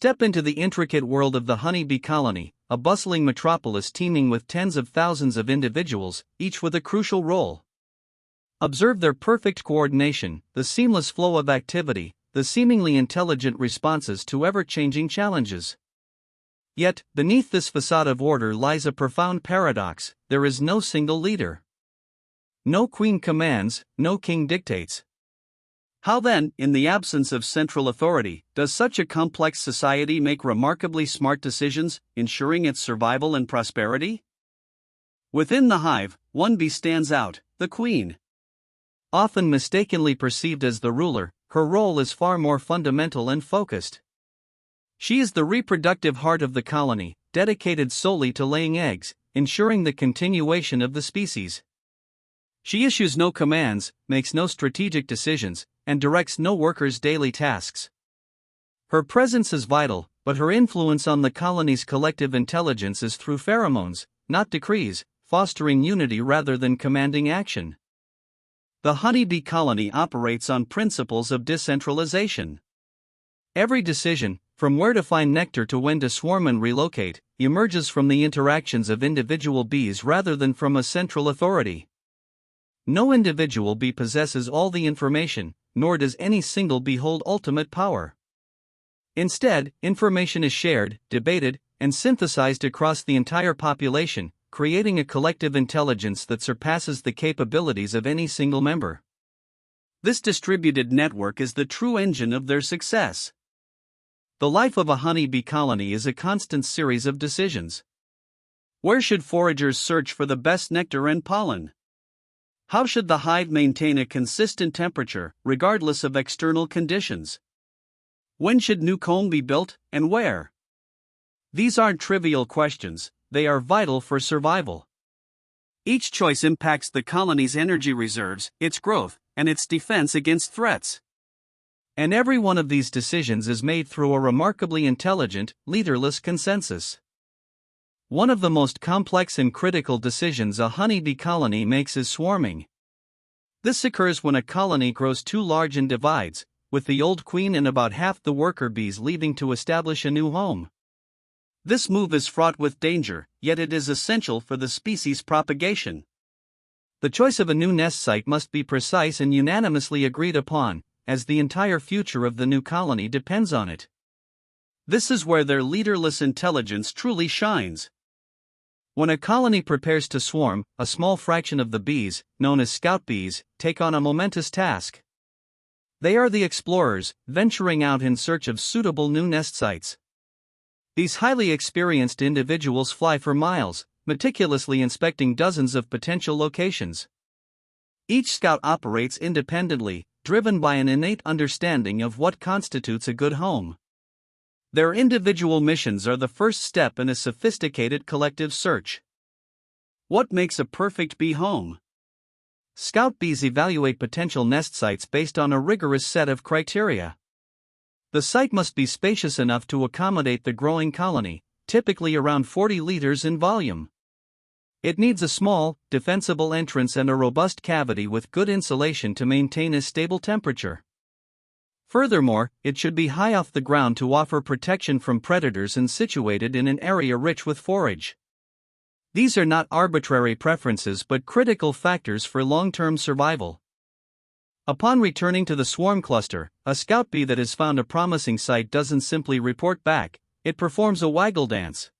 Step into the intricate world of the honeybee colony, a bustling metropolis teeming with tens of thousands of individuals, each with a crucial role. Observe their perfect coordination, the seamless flow of activity, the seemingly intelligent responses to ever-changing challenges. Yet, beneath this facade of order lies a profound paradox: there is no single leader. No queen commands, no king dictates. How then, in the absence of central authority, does such a complex society make remarkably smart decisions, ensuring its survival and prosperity? Within the hive, one bee stands out, the queen. Often mistakenly perceived as the ruler, her role is far more fundamental and focused. She is the reproductive heart of the colony, dedicated solely to laying eggs, ensuring the continuation of the species. She issues no commands, makes no strategic decisions, and directs no workers' daily tasks. Her presence is vital, but her influence on the colony's collective intelligence is through pheromones, not decrees, fostering unity rather than commanding action. The honeybee colony operates on principles of decentralization. Every decision, from where to find nectar to when to swarm and relocate, emerges from the interactions of individual bees rather than from a central authority. No individual bee possesses all the information, nor does any single bee hold ultimate power. Instead, information is shared, debated, and synthesized across the entire population, creating a collective intelligence that surpasses the capabilities of any single member. This distributed network is the true engine of their success. The life of a honeybee colony is a constant series of decisions. Where should foragers search for the best nectar and pollen? How should the hive maintain a consistent temperature, regardless of external conditions? When should new comb be built, and where? These aren't trivial questions, they are vital for survival. Each choice impacts the colony's energy reserves, its growth, and its defense against threats. And every one of these decisions is made through a remarkably intelligent, leaderless consensus. One of the most complex and critical decisions a honeybee colony makes is swarming. This occurs when a colony grows too large and divides, with the old queen and about half the worker bees leaving to establish a new home. This move is fraught with danger, yet it is essential for the species' propagation. The choice of a new nest site must be precise and unanimously agreed upon, as the entire future of the new colony depends on it. This is where their leaderless intelligence truly shines. When a colony prepares to swarm, a small fraction of the bees, known as scout bees, take on a momentous task. They are the explorers, venturing out in search of suitable new nest sites. These highly experienced individuals fly for miles, meticulously inspecting dozens of potential locations. Each scout operates independently, driven by an innate understanding of what constitutes a good home. Their individual missions are the first step in a sophisticated collective search. What makes a perfect bee home? Scout bees evaluate potential nest sites based on a rigorous set of criteria. The site must be spacious enough to accommodate the growing colony, typically around 40 liters in volume. It needs a small, defensible entrance and a robust cavity with good insulation to maintain a stable temperature. Furthermore, it should be high off the ground to offer protection from predators and situated in an area rich with forage. These are not arbitrary preferences but critical factors for long-term survival. Upon returning to the swarm cluster, a scout bee that has found a promising site doesn't simply report back, it performs a waggle dance.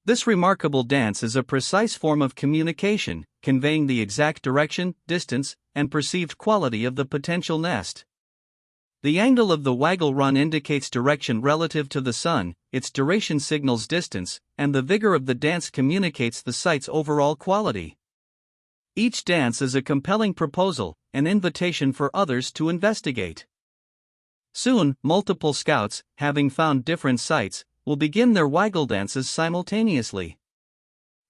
This remarkable dance is a precise form of communication, conveying the exact direction, distance, and perceived quality of the potential nest. The angle of the waggle run indicates direction relative to the sun, its duration signals distance, and the vigor of the dance communicates the site's overall quality. Each dance is a compelling proposal, an invitation for others to investigate. Soon, multiple scouts, having found different sites, will begin their waggle dances simultaneously.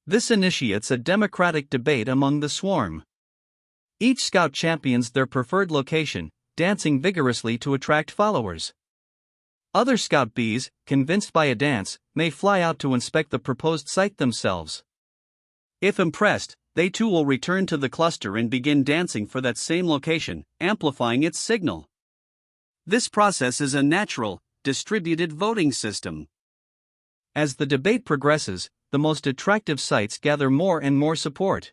This initiates a democratic debate among the swarm. Each scout champions their preferred location, dancing vigorously to attract followers. Other scout bees, convinced by a dance, may fly out to inspect the proposed site themselves. If impressed, they too will return to the cluster and begin dancing for that same location, amplifying its signal. This process is a natural, distributed voting system. As the debate progresses, the most attractive sites gather more and more support.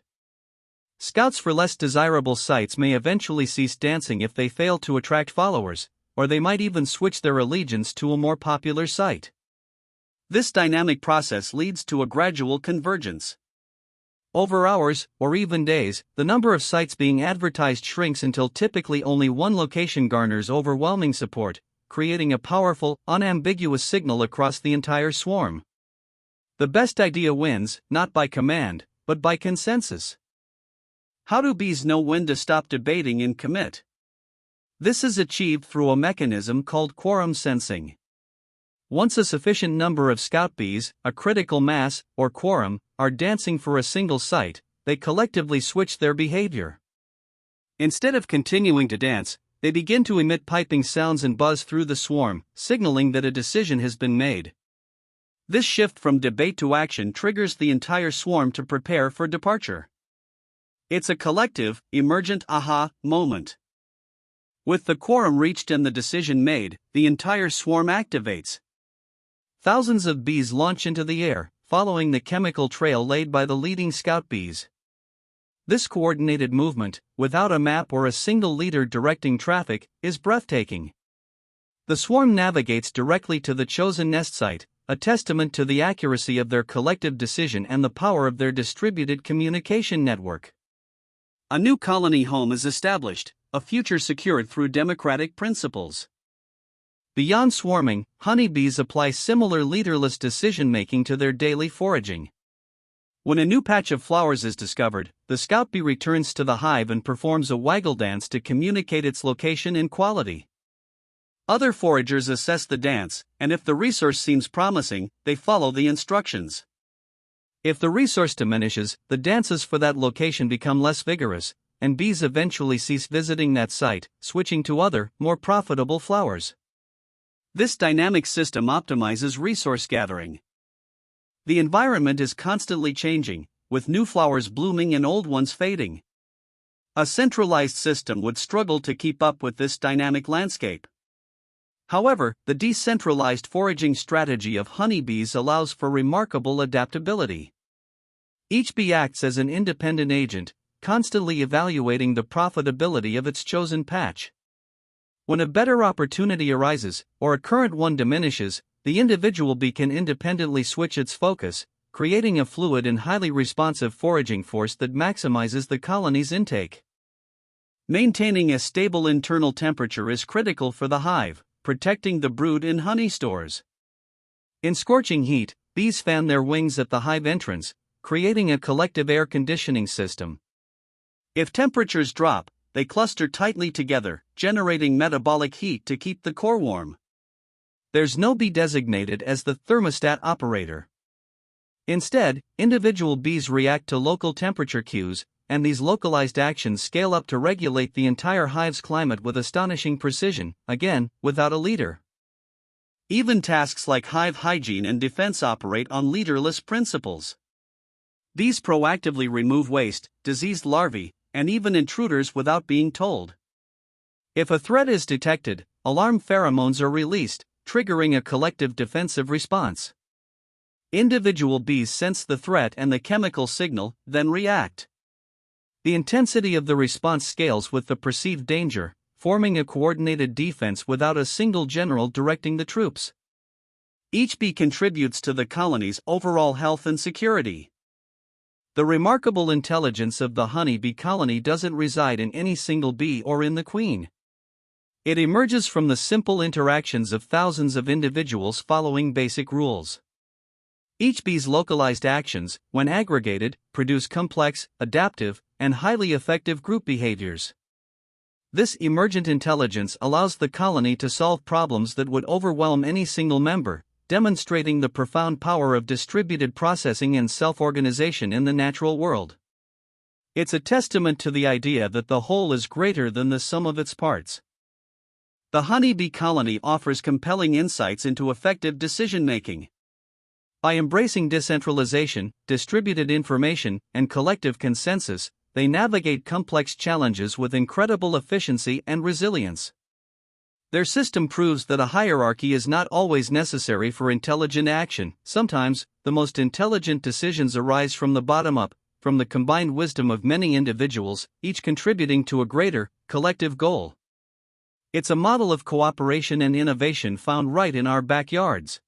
Scouts for less desirable sites may eventually cease dancing if they fail to attract followers, or they might even switch their allegiance to a more popular site. This dynamic process leads to a gradual convergence. Over hours, or even days, the number of sites being advertised shrinks until typically only one location garners overwhelming support, creating a powerful, unambiguous signal across the entire swarm. The best idea wins, not by command, but by consensus. How do bees know when to stop debating and commit? This is achieved through a mechanism called quorum sensing. Once a sufficient number of scout bees, a critical mass, or quorum, are dancing for a single site, they collectively switch their behavior. Instead of continuing to dance, they begin to emit piping sounds and buzz through the swarm, signaling that a decision has been made. This shift from debate to action triggers the entire swarm to prepare for departure. It's a collective, emergent aha moment. With the quorum reached and the decision made, the entire swarm activates. Thousands of bees launch into the air, following the chemical trail laid by the leading scout bees. This coordinated movement, without a map or a single leader directing traffic, is breathtaking. The swarm navigates directly to the chosen nest site, a testament to the accuracy of their collective decision and the power of their distributed communication network. A new colony home is established, a future secured through democratic principles. Beyond swarming, honeybees apply similar leaderless decision-making to their daily foraging. When a new patch of flowers is discovered, the scout bee returns to the hive and performs a waggle dance to communicate its location and quality. Other foragers assess the dance, and if the resource seems promising, they follow the instructions. If the resource diminishes, the dances for that location become less vigorous, and bees eventually cease visiting that site, switching to other, more profitable flowers. This dynamic system optimizes resource gathering. The environment is constantly changing, with new flowers blooming and old ones fading. A centralized system would struggle to keep up with this dynamic landscape. However, the decentralized foraging strategy of honeybees allows for remarkable adaptability. Each bee acts as an independent agent, constantly evaluating the profitability of its chosen patch. When a better opportunity arises, or a current one diminishes, the individual bee can independently switch its focus, creating a fluid and highly responsive foraging force that maximizes the colony's intake. Maintaining a stable internal temperature is critical for the hive, protecting the brood in honey stores. In scorching heat, bees fan their wings at the hive entrance, creating a collective air conditioning system. If temperatures drop, they cluster tightly together, generating metabolic heat to keep the core warm. There's no bee designated as the thermostat operator. Instead, individual bees react to local temperature cues, and these localized actions scale up to regulate the entire hive's climate with astonishing precision, again, without a leader. Even tasks like hive hygiene and defense operate on leaderless principles. Bees proactively remove waste, diseased larvae, and even intruders without being told. If a threat is detected, alarm pheromones are released, triggering a collective defensive response. Individual bees sense the threat and the chemical signal, then react. The intensity of the response scales with the perceived danger, forming a coordinated defense without a single general directing the troops. Each bee contributes to the colony's overall health and security. The remarkable intelligence of the honey bee colony doesn't reside in any single bee or in the queen. It emerges from the simple interactions of thousands of individuals following basic rules. Each bee's localized actions, when aggregated, produce complex, adaptive, and highly effective group behaviors. This emergent intelligence allows the colony to solve problems that would overwhelm any single member, demonstrating the profound power of distributed processing and self-organization in the natural world. It's a testament to the idea that the whole is greater than the sum of its parts. The honeybee colony offers compelling insights into effective decision-making. By embracing decentralization, distributed information, and collective consensus, they navigate complex challenges with incredible efficiency and resilience. Their system proves that a hierarchy is not always necessary for intelligent action. Sometimes, the most intelligent decisions arise from the bottom up, from the combined wisdom of many individuals, each contributing to a greater, collective goal. It's a model of cooperation and innovation found right in our backyards.